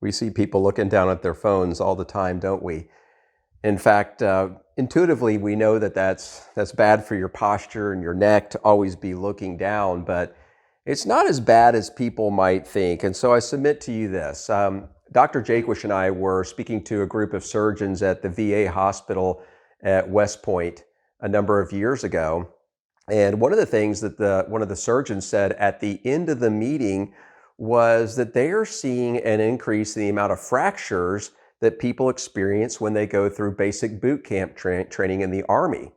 We see people looking down at their phones all the time, don't we? In fact, intuitively, we know that that's bad for your posture and your neck to always be looking down, but it's not as bad as people might think. And so I submit to you this. Dr. Jaquish and I were speaking to a group of surgeons at the VA hospital at West Point a number of years ago. And one of the things that one of the surgeons said at the end of the meeting was that they are seeing an increase in the amount of fractures that people experience when they go through basic boot camp training in the Army.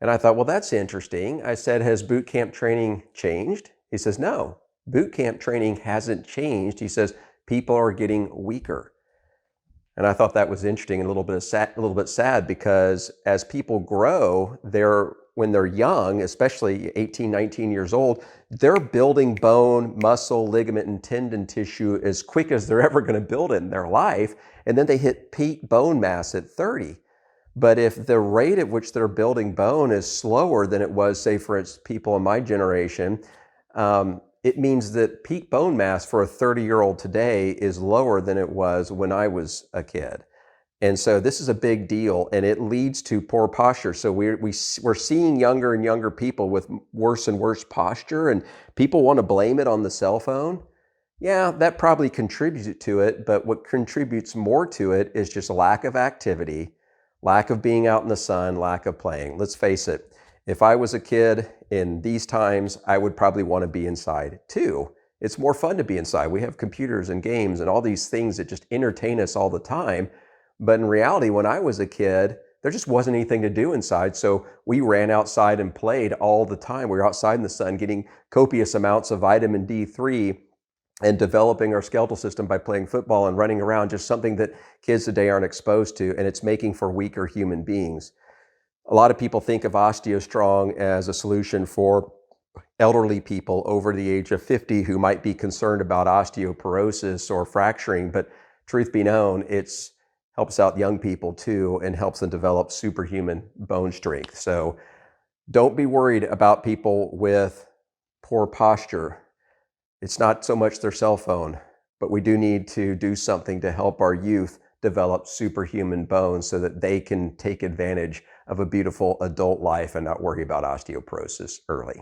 And I thought, well, that's interesting. I said, has boot camp training changed? He says, no, boot camp training hasn't changed. He says, people are getting weaker. And I thought that was interesting and a little bit sad because as people grow, when they're young, especially 18, 19 years old, they're building bone, muscle, ligament, and tendon tissue as quick as they're ever going to build it in their life. And then they hit peak bone mass at 30. But if the rate at which they're building bone is slower than it was, say, for instance, people in my generation, it means that peak bone mass for a 30-year-old today is lower than it was when I was a kid. And so this is a big deal, and it leads to poor posture. So we're seeing younger and younger people with worse and worse posture, and people want to blame it on the cell phone. Yeah, that probably contributes to it, but what contributes more to it is just a lack of activity, lack of being out in the sun, lack of playing. Let's face it, if I was a kid in these times, I would probably want to be inside too. It's more fun to be inside. We have computers and games and all these things that just entertain us all the time. But in reality, when I was a kid, there just wasn't anything to do inside. So we ran outside and played all the time. We were outside in the sun getting copious amounts of vitamin D3 and developing our skeletal system by playing football and running around, just something that kids today aren't exposed to, and it's making for weaker human beings. A lot of people think of OsteoStrong as a solution for elderly people over the age of 50 who might be concerned about osteoporosis or fracturing, but truth be known, it's helps out young people too and helps them develop superhuman bone strength. So don't be worried about people with poor posture. It's not so much their cell phone, but we do need to do something to help our youth develop superhuman bones so that they can take advantage of a beautiful adult life and not worry about osteoporosis early.